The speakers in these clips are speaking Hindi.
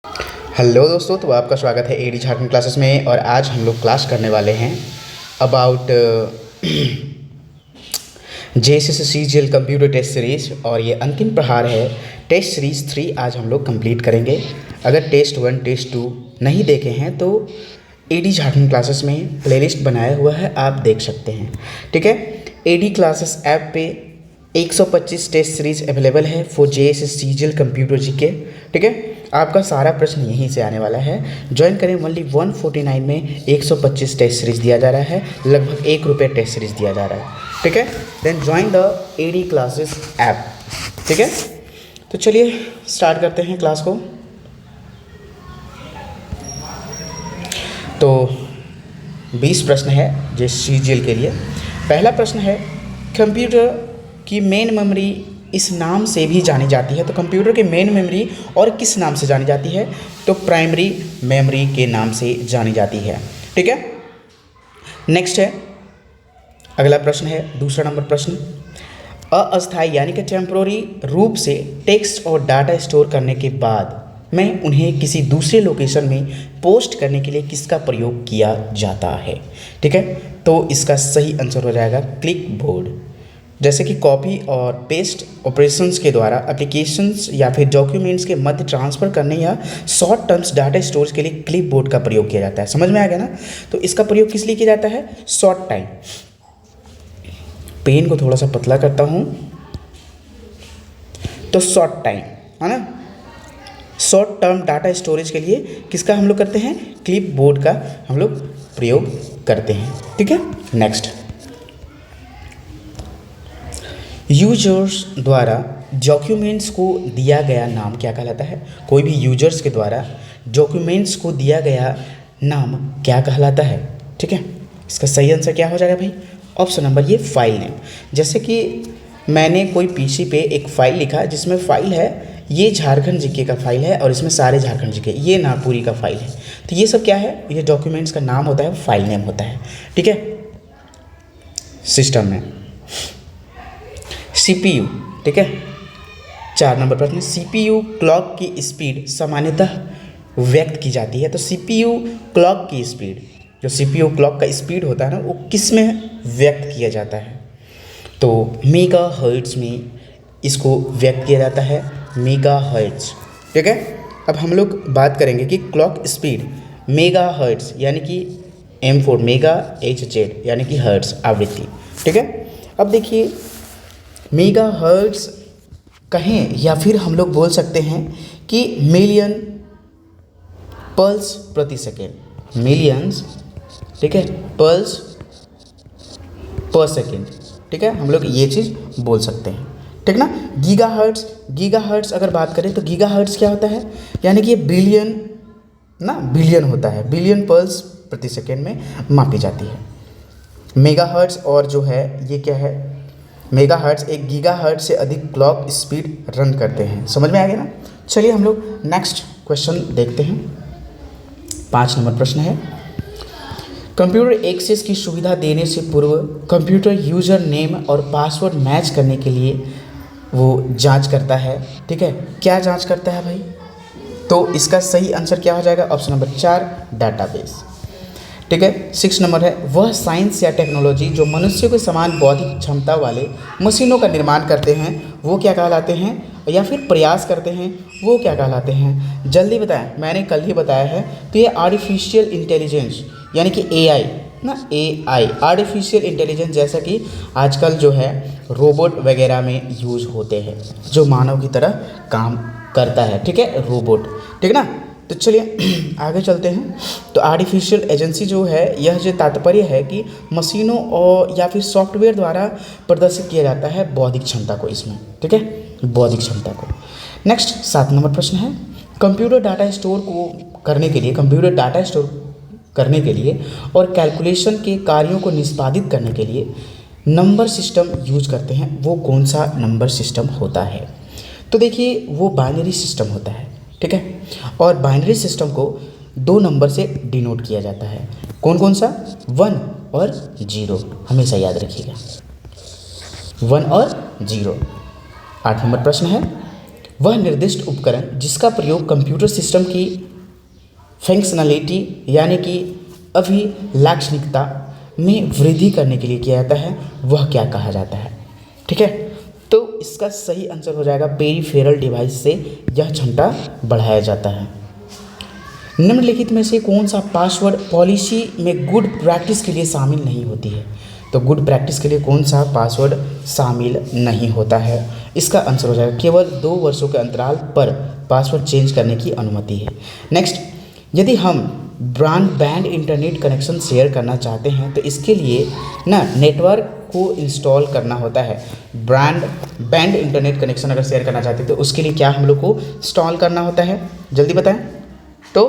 हेलो दोस्तों, तो आपका स्वागत है एडी झारखंड क्लासेस में। और आज हम लोग क्लास करने वाले हैं about JSS CGL computer test series. और ये अंतिम प्रहार है टेस्ट सीरीज़ 3। आज हम लोग कंप्लीट करेंगे। अगर टेस्ट 1 टेस्ट 2 नहीं देखे हैं तो एडी झारखंड क्लासेस में प्लेलिस्ट बनाया हुआ है, आप देख सकते हैं। ठीक है, एडी क्लासेस ऐप पे 125 टेस्ट सीरीज अवेलेबल है for JSS CGL computer GK. ठीक है, आपका सारा प्रश्न यहीं से आने वाला है। ज्वाइन करें, ओनली 149 में 125 टेस्ट सीरीज दिया जा रहा है, लगभग ₹1 टेस्ट सीरीज दिया जा रहा है। ठीक है, then join the AD classes app. ठीक है, तो चलिए स्टार्ट करते हैं क्लास को। तो 20 प्रश्न है जेएसएस सीजीएल के लिए। पहला प्रश्न है, कंप्यूटर की मेन मेमोरी इस नाम से भी जानी जाती है। तो कंप्यूटर की मेन मेमोरी और किस नाम से जानी जाती है? तो प्राइमरी मेमोरी के नाम से जानी जाती है। ठीक है, नेक्स्ट है, अगला प्रश्न है, दूसरा नंबर प्रश्न। अस्थायी यानी कि टेम्पोररी रूप से टेक्स्ट और डाटा स्टोर करने के बाद में उन्हें किसी दूसरे लोकेशन में पोस्ट करने के लिए किसका प्रयोग किया जाता है? ठीक है, तो इसका सही आंसर हो जाएगा क्लिप बोर्ड। जैसे कि कॉपी और पेस्ट ऑपरेशंस के द्वारा एप्लीकेशंस या फिर डॉक्यूमेंट्स के मध्य ट्रांसफ़र करने या शॉर्ट टर्म्स डाटा स्टोरेज के लिए क्लिप बोर्ड का प्रयोग किया जाता है। समझ में आ गया ना? तो इसका प्रयोग किस लिए किया जाता है? Short time. पेन को थोड़ा सा पतला करता हूँ, तो शॉर्ट टाइम है ना, शॉर्ट टर्म डाटा स्टोरेज के लिए किसका हम लोग करते हैं? क्लिप बोर्ड का हम लोग प्रयोग करते हैं। ठीक है, नेक्स्ट, यूजर्स द्वारा डॉक्यूमेंट्स को दिया गया नाम क्या कहलाता है? कोई भी यूजर्स के द्वारा डॉक्यूमेंट्स को दिया गया नाम क्या कहलाता है? ठीक है, इसका सही आंसर क्या हो जाएगा भाई? ऑप्शन नंबर ये, फाइल नेम। जैसे कि मैंने कोई पीसी पे एक फ़ाइल लिखा जिसमें फ़ाइल है, ये झारखंड जीके का फाइल है और इसमें सारे झारखंड जीके, ये नागपुरी का फाइल है। तो ये सब क्या है? ये डॉक्यूमेंट्स का नाम होता है, फाइल नेम होता है। ठीक है, सिस्टम में सीपीयू। ठीक है, 4 नंबर प्रश्न, सीपीयू क्लॉक की स्पीड सामान्यतः व्यक्त की जाती है। तो सीपीयू क्लॉक की स्पीड, जो सीपीयू क्लॉक का स्पीड होता है ना, वो किस में व्यक्त किया जाता है? तो मेगाहर्ट्ज़ में इसको व्यक्त किया जाता है, मेगाहर्ट्ज़। ठीक है, अब हम लोग बात करेंगे कि क्लॉक स्पीड मेगाहर्ट्ज़ यानी कि M4 मेगा HZ यानी कि हर्ट्ज़ आवृत्ति। ठीक है, अब देखिए, मेगाहर्ट्ज़ कहें या फिर हम लोग बोल सकते हैं कि मिलियन पल्स प्रति सेकेंड, मिलियंस। ठीक है, पल्स पर सेकेंड। ठीक है, हम लोग ये चीज़ बोल सकते हैं। ठीक ना? गीगाहर्ट्ज़, गीगाहर्ट्ज़ अगर बात करें तो गीगाहर्ट्ज़ क्या होता है? यानी कि ये बिलियन ना, बिलियन होता है, बिलियन पल्स प्रति सेकेंड में मापी जाती है। मेगाहर्ट्ज़ और जो है ये क्या है? मेगाहर्ट्ज़ एक गीगाहर्ट्ज़ से अधिक क्लॉक स्पीड रन करते हैं। समझ में आ गया ना? चलिए हम लोग नेक्स्ट क्वेश्चन देखते हैं। 5 नंबर प्रश्न है, कंप्यूटर एक्सेस की सुविधा देने से पूर्व कंप्यूटर यूज़र नेम और पासवर्ड मैच करने के लिए वो जांच करता है। ठीक है, क्या जांच करता है भाई? तो इसका सही आंसर क्या हो जाएगा? Option number 4, database. ठीक है, 6 नंबर है, वह साइंस या टेक्नोलॉजी जो मनुष्य के समान बौद्धिक क्षमता वाले मशीनों का निर्माण करते हैं वो क्या कहलाते हैं? या फिर प्रयास करते हैं वो क्या कहलाते हैं? जल्दी बताएं, मैंने कल ही बताया है। तो ये आर्टिफिशियल इंटेलिजेंस यानी कि AI ना, AI आर्टिफिशियल इंटेलिजेंस, जैसा कि आजकल जो है रोबोट वगैरह में यूज़ होते हैं, जो मानव की तरह काम करता है। ठीक है, रोबोट। ठीक ना? तो चलिए आगे चलते हैं। तो आर्टिफिशियल एजेंसी जो है, यह जो तात्पर्य है कि मशीनों और या फिर सॉफ्टवेयर द्वारा प्रदर्शित किया जाता है बौद्धिक क्षमता को इसमें। ठीक है, बौद्धिक क्षमता को। नेक्स्ट 7 नंबर प्रश्न है, कंप्यूटर डाटा स्टोर को करने के लिए, कंप्यूटर डाटा स्टोर करने के लिए और कैलकुलेशन के कार्यों को निष्पादित करने के लिए नंबर सिस्टम यूज करते हैं। वो कौन सा नंबर सिस्टम होता है? तो देखिए, वो बाइनरी सिस्टम होता है। ठीक है, और बाइनरी सिस्टम को 2 नंबर से डिनोट किया जाता है। कौन कौन सा? 1 और 0, हमेशा याद रखिएगा, 1 और 0। 8 नंबर प्रश्न है, वह निर्दिष्ट उपकरण जिसका प्रयोग कंप्यूटर सिस्टम की फंक्शनलिटी यानी कि अभिलाक्षणिकता में वृद्धि करने के लिए किया जाता है, वह क्या कहा जाता है। ठीक है, तो इसका सही आंसर हो जाएगा पेरिफेरल डिवाइस से यह क्षमता बढ़ाया जाता है। निम्नलिखित में से कौन सा पासवर्ड पॉलिसी में गुड प्रैक्टिस के लिए शामिल नहीं होती है। तो गुड प्रैक्टिस के लिए कौन सा पासवर्ड शामिल नहीं होता है। इसका आंसर हो जाएगा केवल 2 वर्षों के अंतराल पर पासवर्ड चेंज करने की अनुमति है। नेक्स्ट, यदि हम ब्रॉडबैंड इंटरनेट कनेक्शन शेयर करना चाहते हैं तो इसके लिए ना नेटवर्क को इंस्टॉल करना होता है। ब्रॉडबैंड इंटरनेट कनेक्शन अगर शेयर करना चाहते हैं तो उसके लिए क्या हम लोग को इंस्टॉल करना होता है, जल्दी बताएं। तो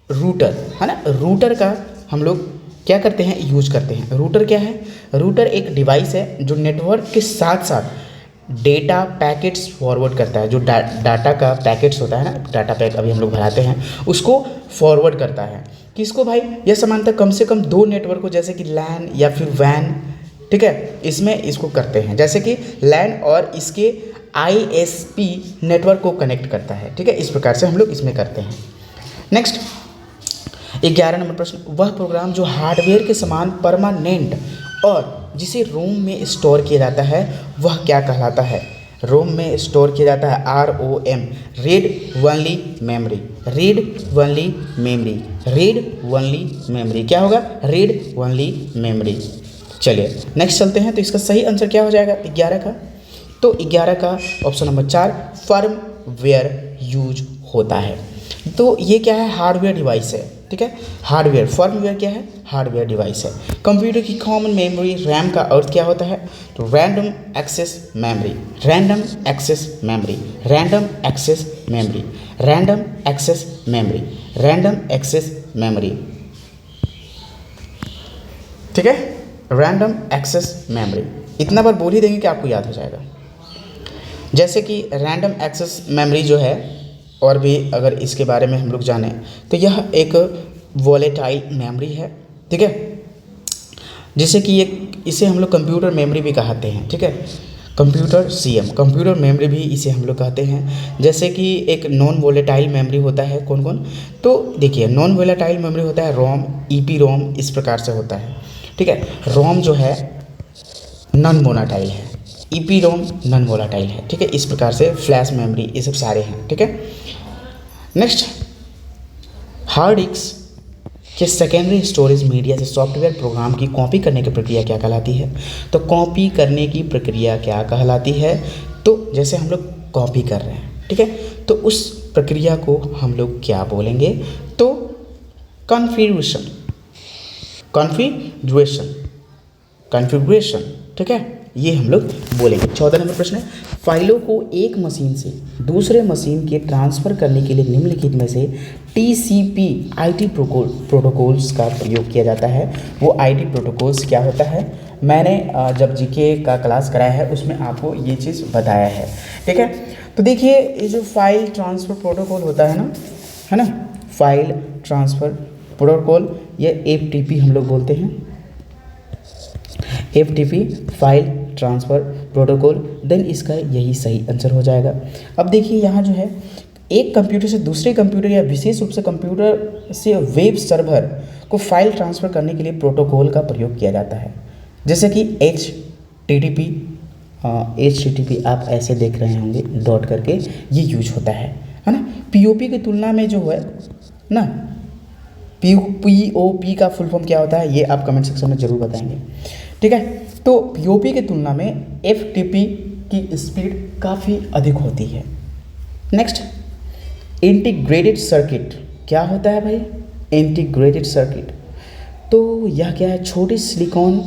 रूटर है ना, रूटर का हम लोग क्या करते हैं, यूज करते हैं। रूटर क्या है, रूटर एक डिवाइस है जो नेटवर्क के साथ साथ डेटा पैकेट्स फॉरवर्ड करता है। जो डाटा का पैकेट्स होता है ना, डाटा पैक अभी हम लोग भराते हैं, उसको फॉरवर्ड करता है। किसको भाई, यह समानता कम से कम 2 नेटवर्क को, जैसे कि लैन या फिर वैन, ठीक है, इसमें इसको करते हैं। जैसे कि लैन और इसके ISP नेटवर्क को कनेक्ट करता है। ठीक है, इस प्रकार से हम लोग इसमें करते हैं। नेक्स्ट 11 नंबर प्रश्न, वह प्रोग्राम जो हार्डवेयर के समान परमानेंट और जिसे रोम में स्टोर किया जाता है वह क्या कहलाता है। रोम में स्टोर किया जाता है ROM, read only memory, read only memory, read only memory. क्या होगा, रीड ओनली मेमोरी। चलिए नेक्स्ट चलते हैं। तो इसका सही आंसर क्या हो जाएगा 11 का। तो 11 का ऑप्शन नंबर 4 फर्मवेयर यूज होता है। तो ये क्या है, हार्डवेयर डिवाइस है। ठीक है, हार्डवेयर, फर्मवेयर क्या है, हार्डवेयर डिवाइस है। कंप्यूटर की कॉमन मेमोरी रैम का अर्थ क्या होता है, तो random access memory, random access memory, random access memory, random access memory, random access memory. ठीक है, रैंडम एक्सेस मेमोरी इतना बार बोल ही देंगे कि आपको याद हो जाएगा। जैसे कि रैंडम एक्सेस मेमोरी जो है, और भी अगर इसके बारे में हम लोग जानें तो यह एक वॉलेटाइल मेमोरी है। ठीक है, जिसे कि इसे हम लोग कंप्यूटर मेमोरी भी कहते हैं। ठीक है, कंप्यूटर CM, कंप्यूटर मेमोरी भी इसे हम लोग कहते हैं। जैसे कि एक नॉन वॉलेटाइल मेमोरी होता है, कौन कौन, तो देखिए नॉन वॉलेटाइल मेमोरी होता है रोम, EPROM, इस प्रकार से होता है। ठीक है, रोम जो है नॉन वोलाटाइल है, EPROM नॉन वोलाटाइल है। ठीक है, इस प्रकार से फ्लैश मेमोरी, ये सब सारे हैं। ठीक है, नेक्स्ट, हार्ड डिस्क के सेकेंडरी स्टोरेज मीडिया से सॉफ्टवेयर प्रोग्राम की कॉपी करने की प्रक्रिया क्या कहलाती है। तो कॉपी करने की प्रक्रिया क्या कहलाती है, तो जैसे हम लोग कॉपी कर रहे हैं, ठीक है, तो उस प्रक्रिया को हम लोग क्या बोलेंगे, तो कॉन्फ़िगरेशन, कॉन्फ़िगरेशन, कॉन्फ़िगरेशन। ठीक है, ये हम लोग बोलेंगे। 14 नंबर प्रश्न है, फाइलों को एक मशीन से दूसरे मशीन के ट्रांसफ़र करने के लिए निम्नलिखित में से TCP/IP प्रोटोकॉल्स का प्रयोग किया जाता है। वो IT प्रोटोकॉल्स क्या होता है, मैंने जब GK का क्लास कराया है उसमें आपको ये चीज़ बताया है। ठीक है, तो देखिए ये जो फाइल ट्रांसफ़र प्रोटोकॉल होता है ना, फाइल ट्रांसफ़र प्रोटोकॉल, ये FTP हम लोग बोलते हैं, FTP file transfer protocol. Then इसका यही सही आंसर हो जाएगा। अब देखिए यहाँ जो है, एक कंप्यूटर से दूसरे कंप्यूटर या विशेष रूप से कंप्यूटर से वेब सर्वर को फाइल ट्रांसफ़र करने के लिए प्रोटोकॉल का प्रयोग किया जाता है। जैसे कि HTTP आप ऐसे देख रहे होंगे डॉट करके, ये यूज होता है ना। POP की तुलना में जो है ना, POP का फुल फॉर्म क्या होता है, ये आप कमेंट सेक्शन में ज़रूर बताएंगे। ठीक है, तो POP की तुलना में FTP की स्पीड काफ़ी अधिक होती है। नेक्स्ट, इंटीग्रेटेड सर्किट क्या होता है भाई, इंटीग्रेटेड सर्किट, तो यह क्या है, छोटी सिलिकॉन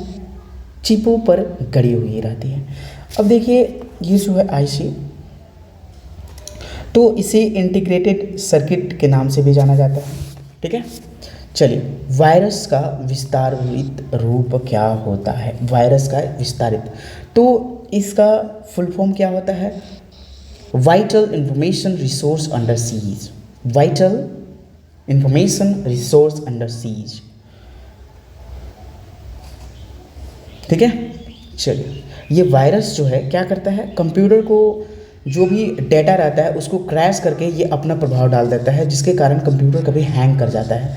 चिपों पर गड़ी हुई रहती है। अब देखिए ये जो है IC, तो इसे इंटीग्रेटेड सर्किट के नाम से भी जाना जाता है। ठीक है, चलिए, वायरस का विस्तारित रूप क्या होता है, वायरस का विस्तारित, तो इसका फुल फॉर्म क्या होता है, vital information resource under seize, vital information resource under seize. ठीक है, चलिए, ये वायरस जो है क्या करता है, कंप्यूटर को जो भी डेटा रहता है उसको क्रैश करके ये अपना प्रभाव डाल देता है, जिसके कारण कंप्यूटर कभी हैंग कर जाता है।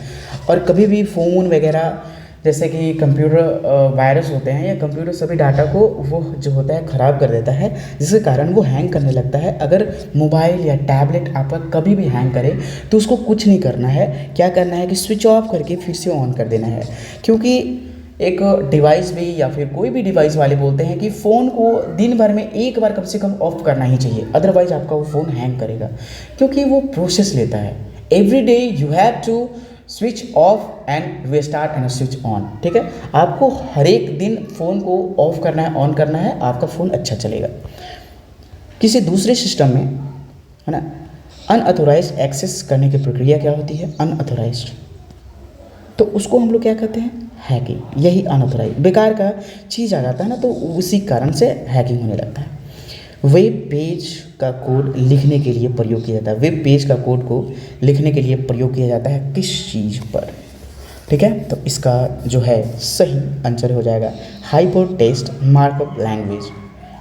और कभी भी फ़ोन वगैरह जैसे कि कंप्यूटर वायरस होते हैं या कंप्यूटर सभी डाटा को वो जो होता है ख़राब कर देता है, जिसके कारण वो हैंग करने लगता है। अगर मोबाइल या टैबलेट आपका कभी भी हैंग करे तो उसको कुछ नहीं करना है, क्या करना है कि स्विच ऑफ करके फिर से ऑन कर देना है। क्योंकि एक डिवाइस भी या फिर कोई भी डिवाइस वाले बोलते हैं कि फ़ोन को दिन भर में एक बार कम से कम ऑफ करना ही चाहिए, अदरवाइज़ आपका वो फ़ोन हैंग करेगा, क्योंकि वो प्रोसेस लेता है। Every day you have to switch off and restart and switch on, ठीक है। आपको हर एक दिन फ़ोन को ऑफ करना है, ऑन करना है, आपका फ़ोन अच्छा चलेगा। किसी दूसरे सिस्टम में, है ना, अनऑथोराइज्ड एक्सेस करने की प्रक्रिया क्या होती है? अनऑथोराइज्ड, तो उसको हम लोग क्या कहते हैं? हैकिंग। यही अनऑथोराइज्ड बेकार का चीज़ आ जाता है ना, तो उसी कारण से हैकिंग होने लगता है। वेब पेज का कोड लिखने के लिए प्रयोग किया जाता है। वेब पेज का कोड को लिखने के लिए प्रयोग किया जाता है किस चीज़ पर? ठीक है, तो इसका जो है सही आंसर हो जाएगा hyper text markup language.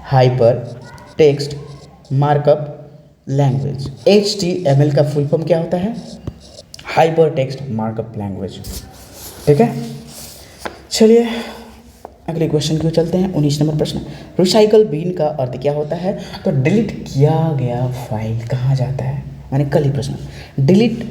Hyper text markup language, HTML का फुल फॉर्म क्या होता है? Hyper text markup language. ठीक है, चलिए अगले क्वेश्चन की ओर चलते हैं। 19 नंबर प्रश्न, रिसाइकल बिन का अर्थ क्या होता है? तो डिलीट किया गया फाइल कहाँ जाता है? मैंने कल ही प्रश्न, डिलीट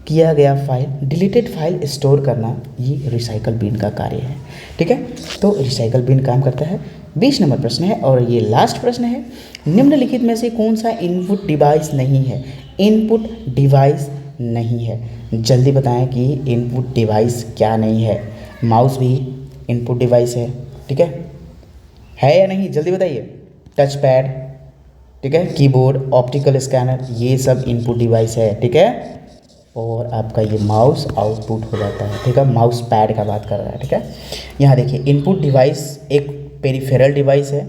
किया गया फाइल, डिलीटेड फाइल स्टोर करना, ये रिसाइकल बिन का कार्य है। ठीक है, तो रिसाइकल बिन काम करता है। 20 नंबर प्रश्न है और ये लास्ट प्रश्न है, निम्नलिखित में से कौन सा इनपुट डिवाइस नहीं है? इनपुट डिवाइस नहीं है, जल्दी बताएं कि इनपुट डिवाइस क्या नहीं है। माउस भी इनपुट डिवाइस है, ठीक है या नहीं? जल्दी बताइए। टच पैड, ठीक है, कीबोर्ड, ऑप्टिकल स्कैनर, ये सब इनपुट डिवाइस है, ठीक है। और आपका ये माउस आउटपुट हो जाता है, ठीक है। माउस पैड का बात कर रहा है, ठीक है। यहाँ देखिए, इनपुट डिवाइस एक पेरिफेरल डिवाइस है,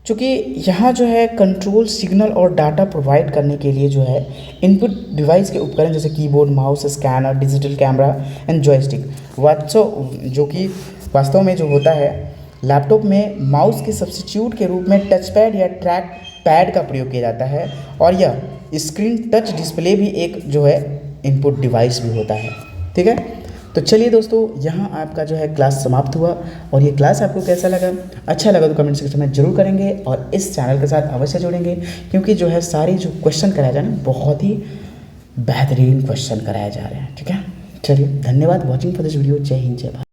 चूँकि यहाँ जो है कंट्रोल सिग्नल और डाटा प्रोवाइड करने के लिए जो है इनपुट डिवाइस के उपकरण जैसे keyboard, mouse, scanner, digital camera and joystick, जो कि वास्तव में जो होता है लैपटॉप में माउस के सब्स्टिट्यूट के रूप में टच पैड या ट्रैक पैड का प्रयोग किया जाता है। और यह स्क्रीन टच डिस्प्ले भी एक जो है इनपुट डिवाइस भी होता है, ठीक है। तो चलिए दोस्तों, यहाँ आपका जो है क्लास समाप्त हुआ। और ये क्लास आपको कैसा लगा? अच्छा लगा तो कमेंट सेक्शन में जरूर करेंगे और इस चैनल के साथ अवश्य जुड़ेंगे, क्योंकि जो है सारे जो क्वेश्चन कराए जा रहे हैं बहुत ही बेहतरीन क्वेश्चन कराए जा रहे हैं, ठीक है। चलिए, धन्यवाद वॉचिंग फॉर दिस वीडियो। जय हिंद, जय भारत।